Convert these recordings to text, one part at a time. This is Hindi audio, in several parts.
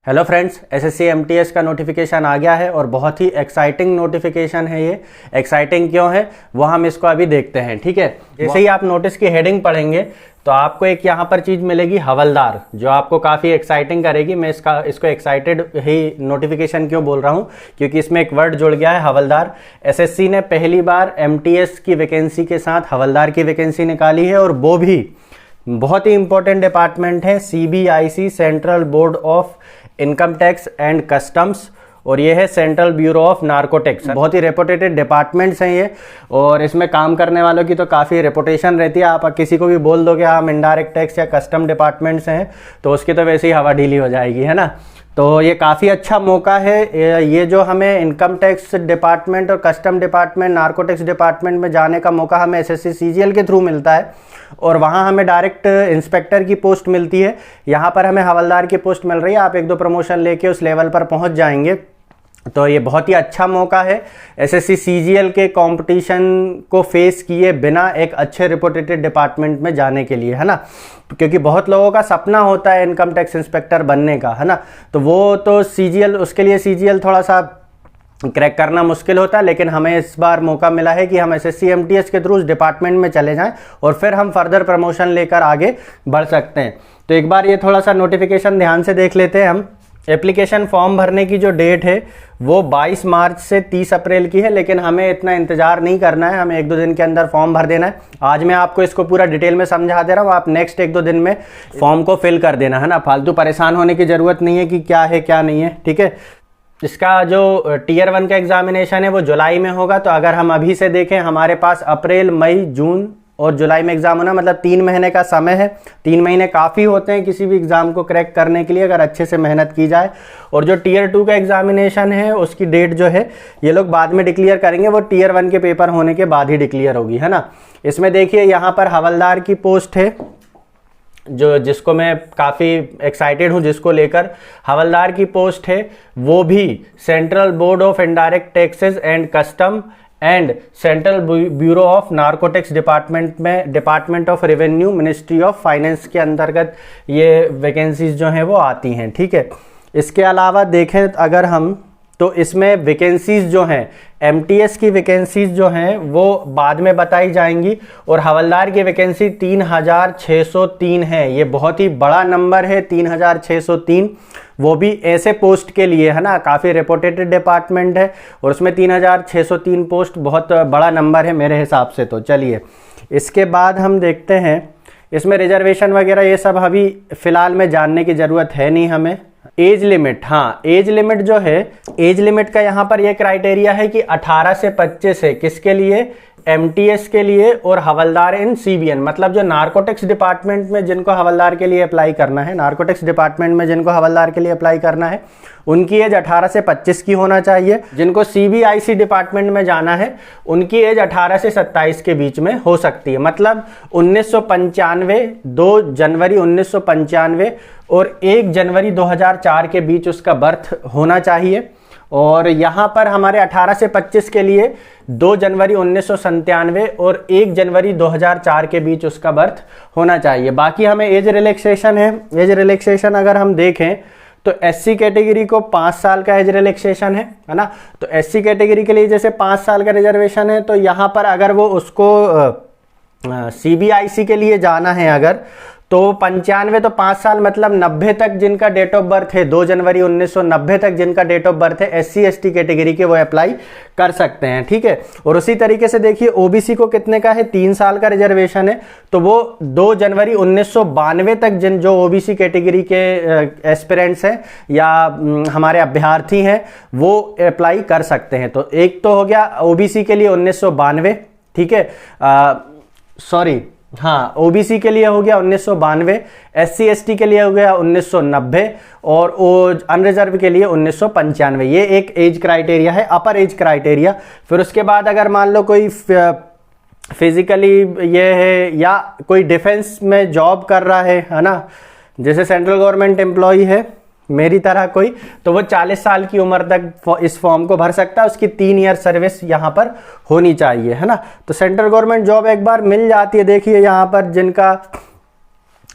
हेलो फ्रेंड्स, एसएससी एमटीएस का नोटिफिकेशन आ गया है और बहुत ही एक्साइटिंग नोटिफिकेशन है। ये एक्साइटिंग क्यों है वो हम इसको अभी देखते हैं। ठीक है, जैसे ही आप नोटिस की हेडिंग पढ़ेंगे तो आपको एक यहाँ पर चीज़ मिलेगी हवलदार, जो आपको काफ़ी एक्साइटिंग करेगी। मैं इसको एक्साइटेड ही नोटिफिकेशन क्यों बोल रहा हूँ, क्योंकि इसमें एक वर्ड जुड़ गया है हवलदार। एसएससी ने पहली बार एमटीएस की वैकेंसी के साथ हवलदार की वैकेंसी निकाली है और वो भी बहुत ही इंपॉर्टेंट डिपार्टमेंट है, CBIC central Board of income tax and customs, और ये है सेंट्रल ब्यूरो ऑफ नार्कोटिक्स। बहुत ही रेपुटेटेड डिपार्टमेंट्स हैं ये, और इसमें काम करने वालों की तो काफ़ी रेपुटेशन रहती है। आप किसी को भी बोल दोगे हम इनडायरेक्ट टैक्स या कस्टम डिपार्टमेंट से हैं तो उसकी तो वैसे ही हवा ढीली हो जाएगी, है ना। तो ये काफ़ी अच्छा मौका है। ये जो हमें इनकम टैक्स डिपार्टमेंट और कस्टम डिपार्टमेंट, नार्कोटिक्स डिपार्टमेंट में जाने का मौका हमें एसएससी सीजीएल के थ्रू मिलता है, और वहाँ हमें डायरेक्ट इंस्पेक्टर की पोस्ट मिलती है। यहाँ पर हमें हवलदार की पोस्ट मिल रही है। आप एक दो प्रमोशन लेके उस लेवल पर पहुँच जाएंगे। तो ये बहुत ही अच्छा मौका है एसएससी सीजीएल के कंपटीशन को फेस किए बिना एक अच्छे रिपोर्टेड डिपार्टमेंट में जाने के लिए, है ना। क्योंकि बहुत लोगों का सपना होता है इनकम टैक्स इंस्पेक्टर बनने का, है ना। तो वो तो सीजीएल, उसके लिए सीजीएल थोड़ा सा क्रैक करना मुश्किल होता है, लेकिन हमें इस बार मौका मिला है कि हम एसएससी एमटीएस के थ्रू उस डिपार्टमेंट में चले जाएं और फिर हम फर्दर प्रमोशन लेकर आगे बढ़ सकते हैं। तो एक बार ये थोड़ा सा नोटिफिकेशन ध्यान से देख लेते हैं हम। एप्लीकेशन फॉर्म भरने की जो डेट है वो 22 मार्च से 30 अप्रैल की है, लेकिन हमें इतना इंतजार नहीं करना है, हमें एक दो दिन के अंदर फॉर्म भर देना है। आज मैं आपको इसको पूरा डिटेल में समझा दे रहा हूँ, आप नेक्स्ट एक दो दिन में फॉर्म को फिल कर देना, है ना। फालतू परेशान होने की ज़रूरत नहीं है कि क्या है क्या नहीं है, ठीक है। इसका जो टियर 1 का एग्जामिनेशन है वो जुलाई में होगा। तो अगर हम अभी से देखें, हमारे पास अप्रैल, मई, जून और जुलाई में एग्जाम होना, मतलब 3 महीने का समय है। 3 महीने काफ़ी होते हैं किसी भी एग्जाम को क्रैक करने के लिए, अगर अच्छे से मेहनत की जाए। और जो टियर 2 का एग्जामिनेशन है उसकी डेट जो है ये लोग बाद में डिक्लेयर करेंगे, वो टियर 1 के पेपर होने के बाद ही डिक्लेयर होगी, है ना। इसमें देखिए यहाँ पर हवलदार की पोस्ट है, जिसको मैं काफ़ी एक्साइटेड हूँ, जिसको लेकर हवलदार की पोस्ट है, वो भी Central Board of Indirect Taxes and Custom and Central Bureau of Narcotics Department में, Department of Revenue, Ministry of Finance के अंतर्गत ये वैकेंसीज जो हैं वो आती हैं, ठीक है। इसके अलावा देखें अगर हम, तो इसमें वैकेंसीज जो हैं, एमटीएस की वैकेंसीज जो हैं वो बाद में बताई जाएंगी, और हवलदार की वैकेंसी 3603 है। ये बहुत ही बड़ा नंबर है, 3603, वो भी ऐसे पोस्ट के लिए, है ना। काफ़ी रेपुटेटेड डिपार्टमेंट है और उसमें 3603 पोस्ट बहुत बड़ा नंबर है मेरे हिसाब से। तो चलिए इसके बाद हम देखते हैं, इसमें रिजर्वेशन वगैरह ये सब अभी फ़िलहाल में जानने की ज़रूरत है नहीं हमें। एज लिमिट, हाँ, एज लिमिट जो है, एज लिमिट का यहाँ पर ये क्राइटेरिया है कि 18 से 25 है। किसके लिए? एमटीएस के लिए और हवलदार इन सीबीएन, मतलब जो नार्कोटिक्स डिपार्टमेंट में जिनको हवलदार के लिए अप्लाई करना है, नार्कोटिक्स डिपार्टमेंट में जिनको हवलदार के लिए अप्लाई करना है, उनकी एज 18 से 25 की होना चाहिए। जिनको सीबीआईसी डिपार्टमेंट में जाना है उनकी एज 18 से 27 के बीच में हो सकती है। मतलब 1995, 2 जनवरी 1995 और 1 जनवरी 2004 के बीच उसका बर्थ होना चाहिए। और यहाँ पर हमारे 18 से 25 के लिए 2 जनवरी 1997 और 1 जनवरी 2004 के बीच उसका बर्थ होना चाहिए। बाकी हमें एज रिलैक्सेशन है। एज रिलैक्सेशन अगर हम देखें तो एससी कैटेगरी को 5 साल का एज रिलैक्सेशन है ना। तो एससी कैटेगरी के लिए जैसे 5 साल का रिजर्वेशन है, तो यहाँ पर अगर वो उसको सीबीआईसी के लिए जाना है अगर, तो 95 तो 5 साल, मतलब 90 तक जिनका डेट ऑफ बर्थ है, 2 जनवरी 1990 तक जिनका डेट ऑफ बर्थ है एससी एसटी कैटेगरी के, वो अप्लाई कर सकते हैं, ठीक है। और उसी तरीके से देखिए ओबीसी को कितने का है? 3 साल का रिजर्वेशन है, तो वो 2 जनवरी 1992 तक जो ओबीसी कैटेगरी के एस्पिरेंट्स हैं या हमारे अभ्यर्थी हैं वो अप्लाई कर सकते हैं। तो एक तो हो गया ओबीसी के लिए 1992, ठीक है, सॉरी, हाँ, ओबीसी के लिए हो गया 1992, एससी एसटी के लिए हो गया 1990 और अनरिजर्व के लिए 1995। ये एक एज क्राइटेरिया है, अपर एज क्राइटेरिया। फिर उसके बाद अगर मान लो कोई फिजिकली ये है या कोई डिफेंस में जॉब कर रहा है ना, जैसे सेंट्रल गवर्नमेंट एम्प्लॉय है मेरी तरह कोई, तो वो 40 साल की उम्र तक इस फॉर्म को भर सकता है। उसकी 3 ईयर सर्विस यहाँ पर होनी चाहिए, है ना। तो सेंट्रल गवर्नमेंट जॉब एक बार मिल जाती है। देखिए यहाँ पर जिनका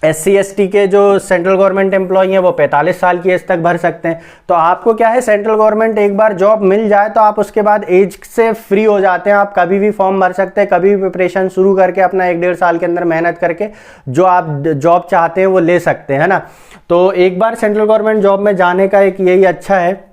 SC/ST के जो सेंट्रल गवर्नमेंट एम्प्लॉई हैं वो 45 साल की एज तक भर सकते हैं। तो आपको क्या है, सेंट्रल गवर्नमेंट एक बार जॉब मिल जाए तो आप उसके बाद एज से फ्री हो जाते हैं, आप कभी भी फॉर्म भर सकते हैं, कभी भी प्रिपरेशन शुरू करके अपना 1-1.5 साल के अंदर मेहनत करके जो आप जॉब चाहते हैं वो ले सकते हैं ना। तो एक बार सेंट्रल गवर्नमेंट जॉब में जाने का एक यही अच्छा है।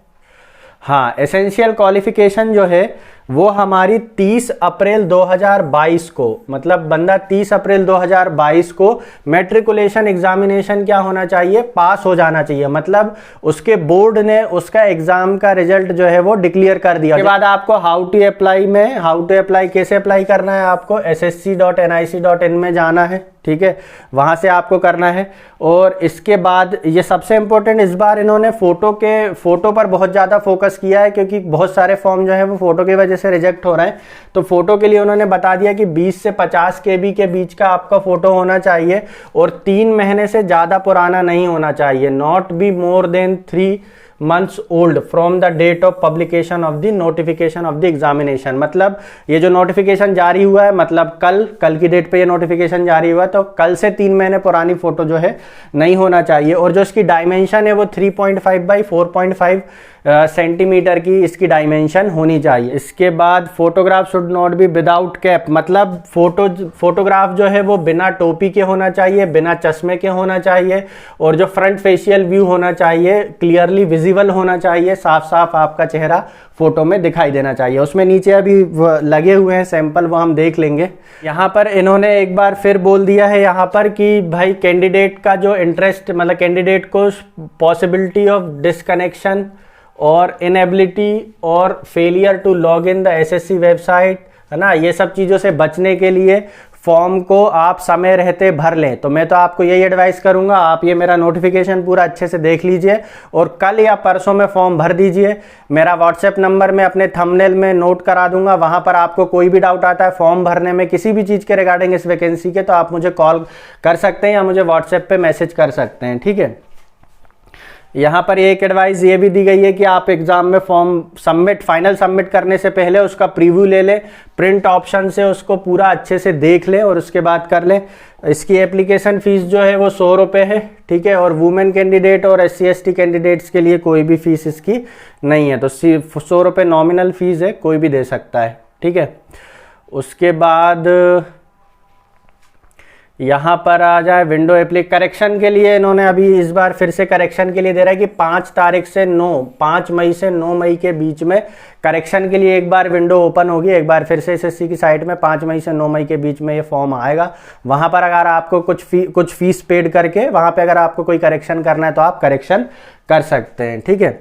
हाँ, एसेंशियल क्वालिफिकेशन जो है वो हमारी 30 अप्रैल 2022 को, मतलब बंदा 30 अप्रैल 2022 को मैट्रिकुलेशन एग्जामिनेशन क्या होना चाहिए, पास हो जाना चाहिए। मतलब उसके बोर्ड ने उसका एग्जाम का रिजल्ट जो है वो डिक्लेयर कर दिया। उसके बाद आपको हाउ टू अप्लाई कैसे अप्लाई करना है, आपको ssc.nic.in में जाना है, ठीक है, वहां से आपको करना है। और इसके बाद ये सबसे इंपॉर्टेंट, इस बार इन्होंने फोटो पर बहुत ज़्यादा फोकस किया है, क्योंकि बहुत सारे फॉर्म जो है वो फोटो की वजह से रिजेक्ट हो रहे हैं। तो फोटो के लिए उन्होंने बता दिया कि 20 से 50 KB के बीच का आपका फोटो होना चाहिए और 3 महीने से ज़्यादा पुराना नहीं होना चाहिए। Not be more than 3 months old from the date of publication of the notification of the examination। मतलब ये जो नोटिफिकेशन जारी हुआ है, मतलब कल की डेट पे ये नोटिफिकेशन जारी हुआ है, तो कल से 3 महीने पुरानी फोटो जो है नहीं होना चाहिए। और जो इसकी डायमेंशन है वो 3.5 बाई 4.5 सेंटीमीटर की इसकी डायमेंशन होनी चाहिए। इसके बाद photograph should not be without cap, मतलब फोटोग्राफ जो है वो बिना टोपी के होना चाहिए, बिना चश्मे के होना चाहिए, और जो फ्रंट फेशियल व्यू होना चाहिए क्लियरली विजिबल होना चाहिए, साफ साफ आपका चेहरा फोटो में दिखाई देना चाहिए। उसमें नीचे अभी लगे हुए हैं सैंपल, वो हम देख लेंगे। यहाँ पर इन्होंने एक बार फिर बोल दिया है यहाँ पर कि भाई कैंडिडेट का जो इंटरेस्ट, मतलब कैंडिडेट को पॉसिबिलिटी ऑफ डिसकनेक्शन और इनएबिलिटी और failure to log in the SSC website, है ना, ये सब चीज़ों से बचने के लिए फॉर्म को आप समय रहते भर लें। तो मैं तो आपको यही एडवाइस करूंगा, आप ये मेरा नोटिफिकेशन पूरा अच्छे से देख लीजिए और कल या परसों में फॉर्म भर दीजिए। मेरा व्हाट्सएप नंबर मैं अपने थंबनेल में नोट करा दूंगा, वहां पर आपको कोई भी डाउट आता है फॉर्म भरने में किसी भी चीज़ के रिगार्डिंग इस वैकेंसी के, तो आप मुझे कॉल कर सकते हैं या मुझे व्हाट्सएप पे मैसेज कर सकते हैं, ठीक है। यहाँ पर एक एडवाइस ये भी दी गई है कि आप एग्जाम में फॉर्म फाइनल सबमिट करने से पहले उसका प्रीव्यू ले लें, प्रिंट ऑप्शन से उसको पूरा अच्छे से देख लें और उसके बाद कर लें। इसकी एप्लीकेशन फ़ीस जो है वो 100 रुपये है, ठीक है, और वुमेन कैंडिडेट और SC/ST कैंडिडेट्स के लिए कोई भी फीस इसकी नहीं है। तो सिर्फ 100 रुपये नॉमिनल फ़ीस है, कोई भी दे सकता है, ठीक है। उसके बाद यहाँ पर आ जाए विंडो करेक्शन के लिए, इन्होंने अभी इस बार फिर से करेक्शन के लिए दे रहा है कि 5 मई से 9 मई के बीच में करेक्शन के लिए एक बार विंडो ओपन होगी। एक बार फिर से SSC की साइट में 5 मई से 9 मई के बीच में ये फॉर्म आएगा। वहाँ पर अगर आपको कुछ फीस पेड करके वहाँ पे अगर आपको कोई करेक्शन करना है तो आप करेक्शन कर सकते हैं, ठीक है।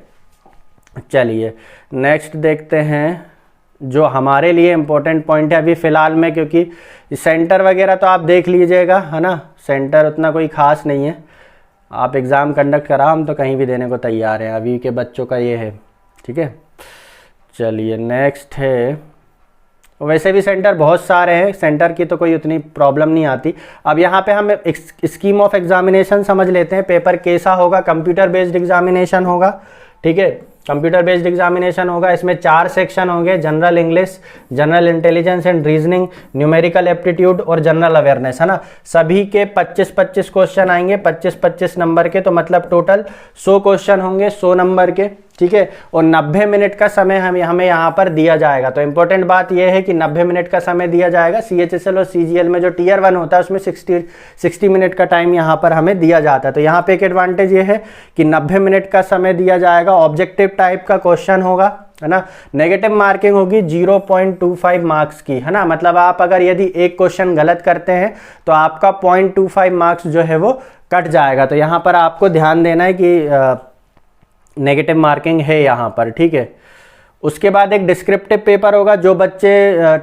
चलिए नेक्स्ट देखते हैं जो हमारे लिए इम्पोर्टेंट पॉइंट है अभी फ़िलहाल में, क्योंकि सेंटर वगैरह तो आप देख लीजिएगा, है ना, सेंटर उतना कोई ख़ास नहीं है। आप एग्ज़ाम कंडक्ट करा, हम तो कहीं भी देने को तैयार हैं, अभी के बच्चों का ये है, ठीक है। चलिए नेक्स्ट है, वैसे भी सेंटर बहुत सारे हैं, सेंटर की तो कोई उतनी प्रॉब्लम नहीं आती। अब यहाँ पे हम स्कीम ऑफ एग्जामिनेशन समझ लेते हैं। पेपर कैसा होगा, कंप्यूटर बेस्ड एग्जामिनेशन होगा, ठीक है, कंप्यूटर बेस्ड एग्जामिनेशन होगा। इसमें 4 सेक्शन होंगे, general English, general intelligence and reasoning, numerical aptitude और जनरल अवेयरनेस, है ना। सभी के 25-25 क्वेश्चन आएंगे, 25-25 नंबर के, तो मतलब टोटल 100 क्वेश्चन होंगे 100 नंबर के, ठीक है। और 90 मिनट का समय हमें यहाँ पर दिया जाएगा। तो इंपॉर्टेंट बात यह है कि 90 मिनट का समय दिया जाएगा। CHSL और CGL में जो Tier 1 होता है उसमें 60 मिनट का टाइम यहाँ पर हमें दिया जाता है। तो यहाँ पे एक एडवांटेज ये है कि 90 मिनट का समय दिया जाएगा। ऑब्जेक्टिव टाइप का क्वेश्चन होगा, है ना। नेगेटिव मार्किंग होगी 0.25 मार्क्स की, है ना। मतलब आप अगर यदि एक क्वेश्चन गलत करते हैं तो आपका 0.25 मार्क्स जो है वो कट जाएगा। तो यहाँ पर आपको ध्यान देना है कि नेगेटिव मार्किंग है यहाँ पर, ठीक है। उसके बाद एक डिस्क्रिप्टिव पेपर होगा। जो बच्चे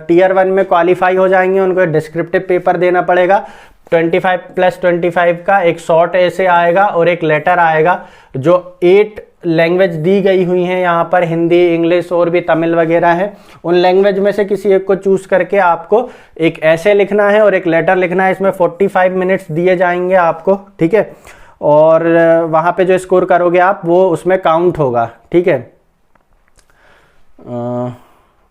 Tier 1 में क्वालिफाई हो जाएंगे उनको डिस्क्रिप्टिव पेपर देना पड़ेगा। 25+25 का एक शॉर्ट ऐसे आएगा और एक लेटर आएगा। जो 8 लैंग्वेज दी गई हुई हैं यहाँ पर, हिंदी, इंग्लिश और भी तमिल वगैरह है, उन लैंग्वेज में से किसी एक को चूज करके आपको एक ऐसे लिखना है और एक लेटर लिखना है। इसमें 45 मिनट्स दिए जाएंगे आपको, ठीक है। और वहाँ पे जो स्कोर करोगे आप वो उसमें काउंट होगा, ठीक है।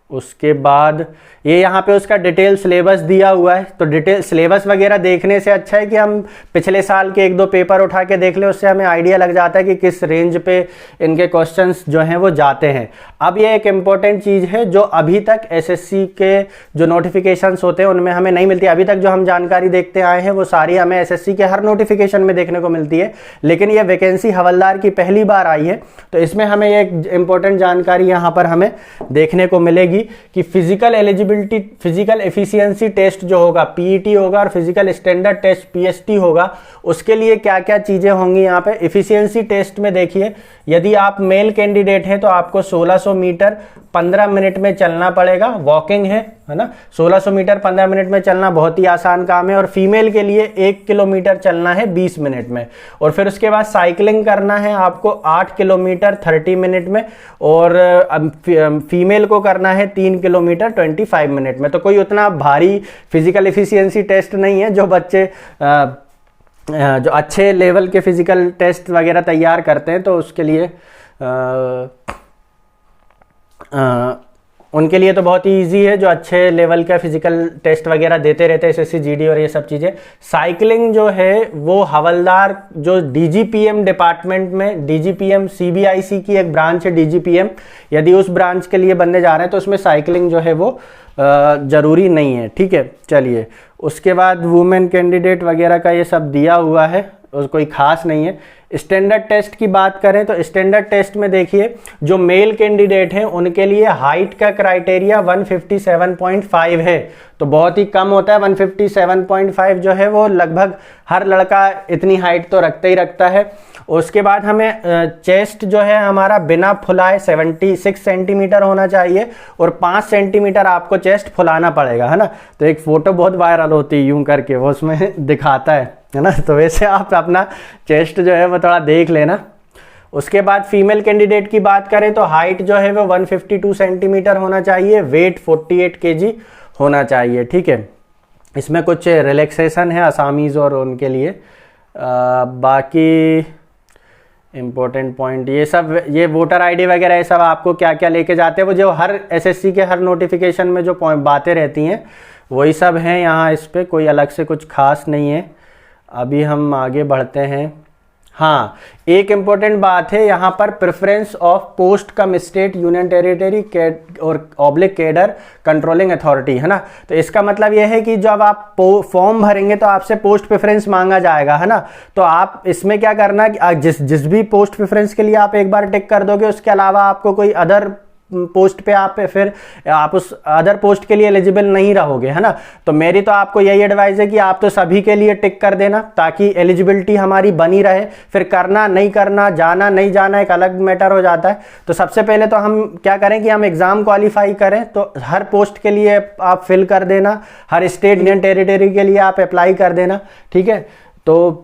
उसके बाद ये यहाँ पे उसका डिटेल सिलेबस दिया हुआ है। तो डिटेल सिलेबस वगैरह देखने से अच्छा है कि हम पिछले साल के 1-2 पेपर उठा के देख लें, उससे हमें आइडिया लग जाता है कि किस रेंज पे इनके क्वेश्चंस जो हैं वो जाते हैं। अब ये एक इम्पॉर्टेंट चीज़ है जो अभी तक एसएससी के जो नोटिफिकेशंस होते हैं उनमें हमें नहीं मिलती। अभी तक जो हम जानकारी देखते आए हैं वो सारी हमें एसएससी के हर नोटिफिकेशन में देखने को मिलती है, लेकिन ये वैकेंसी हवलदार की पहली बार आई है। तो इसमें हमें एक इम्पॉर्टेंट जानकारी यहाँ पर हमें देखने को मिलेगी कि physical eligibility, physical efficiency test जो होगा पीईटी होगा और फिजिकल स्टैंडर्ड टेस्ट पीएसटी होगा, उसके लिए क्या क्या चीजें होंगी। यहाँ पे एफिशिएंसी टेस्ट में देखिए, यदि आप मेल कैंडिडेट हैं तो आपको 1600 मीटर 15 मिनट में चलना पड़ेगा, वॉकिंग है ना। 1600 मीटर 15 मिनट में चलना बहुत ही आसान काम है। और फीमेल के लिए 1 किलोमीटर चलना है 20 मिनट में। और फिर उसके बाद साइकिलिंग करना है आपको 8 किलोमीटर 30 मिनट में, और फीमेल को करना है 3 किलोमीटर 25 मिनट में। तो कोई उतना भारी फिजिकल एफिशिएंसी टेस्ट नहीं है। जो बच्चे जो अच्छे लेवल के फिजिकल टेस्ट वगैरह तैयार करते हैं तो उसके लिए उनके लिए तो बहुत ही ईजी है, जो अच्छे लेवल का फिजिकल टेस्ट वगैरह देते रहते हैं, एसएससी जीडी और ये सब चीज़ें। साइकिलिंग जो है वो हवलदार जो डीजीपीएम डिपार्टमेंट में, डीजीपीएम सीबीआईसी की एक ब्रांच है डीजीपीएम, यदि उस ब्रांच के लिए बनने जा रहे हैं तो उसमें साइकिलिंग जो है वो ज़रूरी नहीं है। ठीक है, चलिए उसके बाद वुमेन कैंडिडेट वगैरह का ये सब दिया हुआ है और कोई खास नहीं है। स्टैंडर्ड टेस्ट की बात करें तो स्टैंडर्ड टेस्ट में देखिए, जो मेल कैंडिडेट हैं उनके लिए हाइट का क्राइटेरिया 157.5 है, तो बहुत ही कम होता है। 157.5 जो है वो लगभग हर लड़का इतनी हाइट तो रखता ही रखता है। उसके बाद हमें चेस्ट जो है हमारा बिना फुलाए 76 सेंटीमीटर होना चाहिए, और 5 सेंटीमीटर आपको चेस्ट फुलाना पड़ेगा, है ना। तो एक फ़ोटो बहुत वायरल होती है यूं करके, वो उसमें दिखाता है ना। तो वैसे आप अपना चेस्ट जो है वो थोड़ा देख लेना। उसके बाद फीमेल कैंडिडेट की बात करें तो हाइट जो है वो 152 सेंटीमीटर होना चाहिए, वेट 48 केजी होना चाहिए। ठीक है, इसमें कुछ रिलैक्सेशन है असामीज़ और उनके लिए। बाकी इम्पोर्टेंट पॉइंट ये सब, ये वोटर आईडी वगैरह ये सब आपको क्या क्या लेके जाते हैं, वो जो हर एसएससी के हर नोटिफिकेशन में जो बातें रहती हैं वही सब हैं यहाँ। इस पर कोई अलग से कुछ खास नहीं है। अभी हम आगे बढ़ते हैं। हाँ, एक इम्पोर्टेंट बात है यहाँ पर, preference of post come state union territory और ऑब्लिक कैडर कंट्रोलिंग अथॉरिटी, है ना। तो इसका मतलब यह है कि जब आप फॉर्म भरेंगे तो आपसे पोस्ट प्रेफरेंस मांगा जाएगा, है ना। तो आप इसमें क्या करना कि जिस भी पोस्ट प्रेफरेंस के लिए आप एक बार टिक कर दोगे, उसके अलावा आपको कोई अदर पोस्ट पे आप उस अदर पोस्ट के लिए एलिजिबल नहीं रहोगे, है ना। तो मेरी तो आपको यही एडवाइस है कि आप तो सभी के लिए टिक कर देना, ताकि एलिजिबिलिटी हमारी बनी रहे। फिर करना नहीं करना, जाना नहीं जाना एक अलग मैटर हो जाता है। तो सबसे पहले तो हम क्या करें कि हम एग्जाम क्वालिफाई करें, तो हर पोस्ट के लिए आप फिल कर देना, हर स्टेट यूनियन टेरिटरी के लिए आप अप्लाई कर देना। ठीक है, तो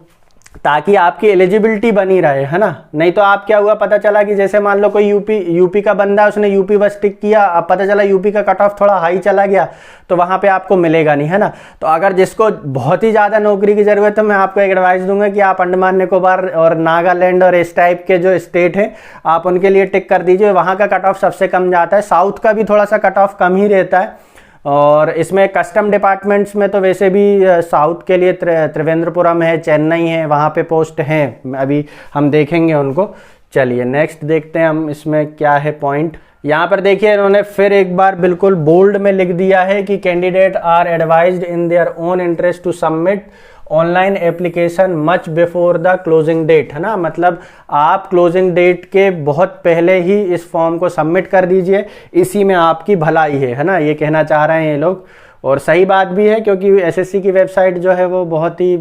ताकि आपकी एलिजिबिलिटी बनी रहे, है ना। नहीं तो आप क्या हुआ, पता चला कि जैसे मान लो कोई यूपी का बंदा, उसने यूपी बस टिक किया, अब पता चला यूपी का कट ऑफ थोड़ा हाई चला गया, तो वहाँ पे आपको मिलेगा नहीं, है ना। तो अगर जिसको बहुत ही ज़्यादा नौकरी की ज़रूरत है, मैं आपको एक एडवाइस दूंगा कि आप अंडमान निकोबार और नागालैंड और इस टाइप के जो स्टेट हैं आप उनके लिए टिक कर दीजिए। वहाँ का कट ऑफ सबसे कम जाता है, साउथ का भी थोड़ा सा कट ऑफ कम ही रहता है। और इसमें कस्टम डिपार्टमेंट्स में तो वैसे भी साउथ के लिए त्रिवेंद्रपुरम है, चेन्नई है, वहाँ पे पोस्ट हैं, अभी हम देखेंगे उनको। चलिए नेक्स्ट देखते हैं हम इसमें क्या है पॉइंट। यहाँ पर देखिए इन्होंने फिर एक बार बिल्कुल बोल्ड में लिख दिया है कि candidate are advised in their own interest to submit online application much before the closing date, है ना। मतलब आप क्लोजिंग डेट के बहुत पहले ही इस फॉर्म को सबमिट कर दीजिए, इसी में आपकी भलाई है ना, ये कहना चाह रहे हैं ये लोग। और सही बात भी है, क्योंकि एसएससी की वेबसाइट जो है वो बहुत ही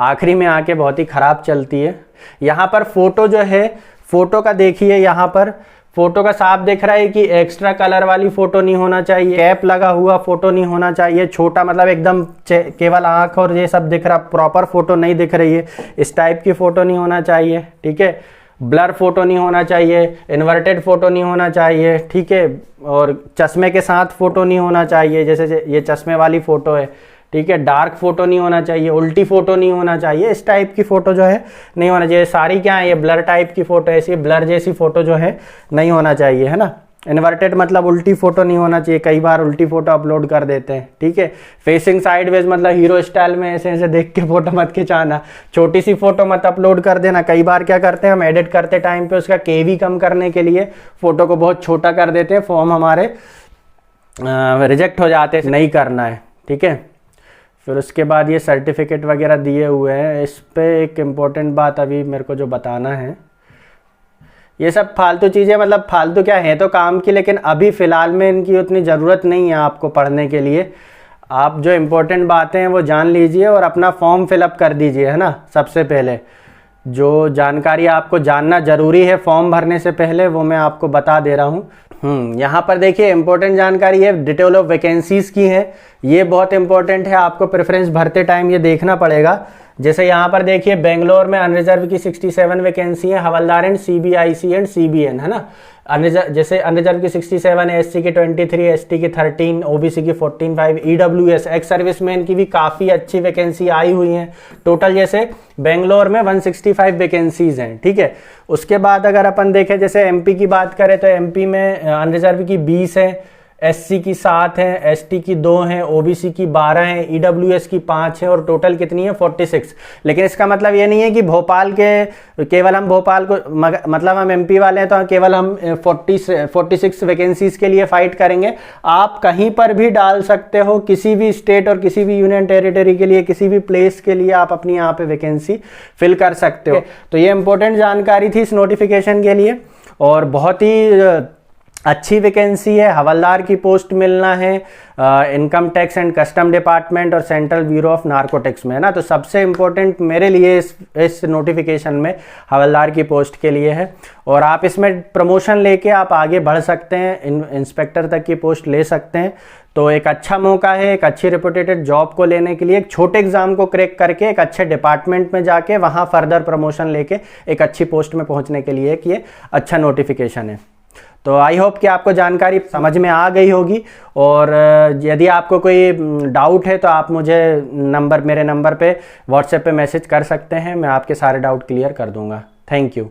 आखिरी में आके बहुत ही ख़राब चलती है। यहाँ पर फोटो जो है, फोटो का देखिए, यहाँ पर फोटो का साफ दिख रहा है कि एक्स्ट्रा कलर वाली फोटो नहीं होना चाहिए, कैप लगा हुआ फोटो नहीं होना चाहिए, छोटा मतलब एकदम केवल आंख और ये सब दिख रहा, प्रॉपर फोटो नहीं दिख रही है, इस टाइप की फोटो नहीं होना चाहिए। ठीक है, ब्लर फोटो नहीं होना चाहिए, इन्वर्टेड फोटो नहीं होना चाहिए। ठीक है, और चश्मे के साथ फोटो नहीं होना चाहिए, जैसे ये चश्मे वाली फोटो है। ठीक है, डार्क फोटो नहीं होना चाहिए, उल्टी फोटो नहीं होना चाहिए, इस टाइप की फोटो जो है नहीं होना चाहिए। सारी क्या है, ये ब्लर टाइप की फोटो है, ऐसी ब्लर जैसी फोटो जो है नहीं होना चाहिए, है ना। इन्वर्टेड मतलब उल्टी फोटो नहीं होना चाहिए, कई बार उल्टी फोटो अपलोड कर देते हैं, ठीक है। फेसिंग साइडवेज मतलब हीरो स्टाइल में ऐसे ऐसे देख के फोटो मत खिंचाना, छोटी सी फोटो मत अपलोड कर देना। कई बार क्या करते हैं हम एडिट करते टाइम पे उसका केवी कम करने के लिए फोटो को बहुत छोटा कर देते हैं, फॉर्म हमारे रिजेक्ट हो जाते हैं, नहीं करना है, ठीक है। फिर उसके बाद ये सर्टिफिकेट वगैरह दिए हुए हैं। इस पे एक इम्पोर्टेंट बात अभी मेरे को जो बताना है, ये सब फालतू चीज़ें, मतलब फालतू क्या है तो काम की, लेकिन अभी फ़िलहाल में इनकी उतनी ज़रूरत नहीं है आपको पढ़ने के लिए। आप जो इम्पोर्टेंट बातें हैं वो जान लीजिए और अपना फॉर्म फिलअप कर दीजिए, है ना। सबसे पहले जो जानकारी आपको जानना ज़रूरी है फॉर्म भरने से पहले वो मैं आपको बता दे रहा हूँ। यहाँ पर देखिए इम्पोर्टेंट जानकारी है, डिटेल ऑफ वैकेंसीज़ की है, ये बहुत इंपॉर्टेंट है, आपको प्रेफरेंस भरते टाइम ये देखना पड़ेगा। जैसे यहाँ पर देखिए बेंगलोर में अनरिजर्व की 67 वैकेंसी है, हवलदार एंड CBIC एंड CBN, है ना। जैसे अनरिजर्व की 67 है, SC की 23, ST की 13, OBC की 14,500, EWS एक्स सर्विसमैन की भी काफ़ी अच्छी वैकेंसी आई हुई हैं। टोटल जैसे बेंगलोर में 165 वैकेंसीज हैं, ठीक है। उसके बाद अगर अपन देखें जैसे MP की बात करें तो MP में अनरिजर्व की 20 है, SC की 7 है, ST की 2 हैं, OBC की 12 हैं, EWS की 5 है और टोटल कितनी है 46। लेकिन इसका मतलब ये नहीं है कि भोपाल के केवल हम भोपाल को मतलब हम MP वाले हैं तो केवल हम 46 वैकेंसीज के लिए फाइट करेंगे। आप कहीं पर भी डाल सकते हो, किसी भी स्टेट और किसी भी यूनियन टेरिटरी के लिए, किसी भी प्लेस के लिए आप अपनी यहाँ पे वैकेंसी फिल कर सकते हो। तो ये इंपॉर्टेंट जानकारी थी इस नोटिफिकेशन के लिए और बहुत ही अच्छी वैकेंसी है। हवलदार की पोस्ट मिलना है income tax and custom department और सेंट्रल ब्यूरो ऑफ नार्कोटिक्स में, है ना। तो सबसे इम्पोर्टेंट मेरे लिए इस नोटिफिकेशन में हवलदार की पोस्ट के लिए है और आप इसमें प्रमोशन लेके आप आगे बढ़ सकते हैं, इंस्पेक्टर तक की पोस्ट ले सकते हैं। तो एक अच्छा मौका है एक अच्छी रेपुटेटेड जॉब को लेने के लिए, एक छोटे एग्जाम को क्रैक करके एक अच्छे डिपार्टमेंट में जाके वहाँ फर्दर प्रमोशन लेके एक अच्छी पोस्ट में पहुँचने के लिए कि ये अच्छा नोटिफिकेशन है। तो आई होप कि आपको जानकारी समझ में आ गई होगी और यदि आपको कोई डाउट है तो आप मुझे मेरे नंबर पे व्हाट्सएप पे मैसेज कर सकते हैं, मैं आपके सारे डाउट क्लियर कर दूंगा। Thank you.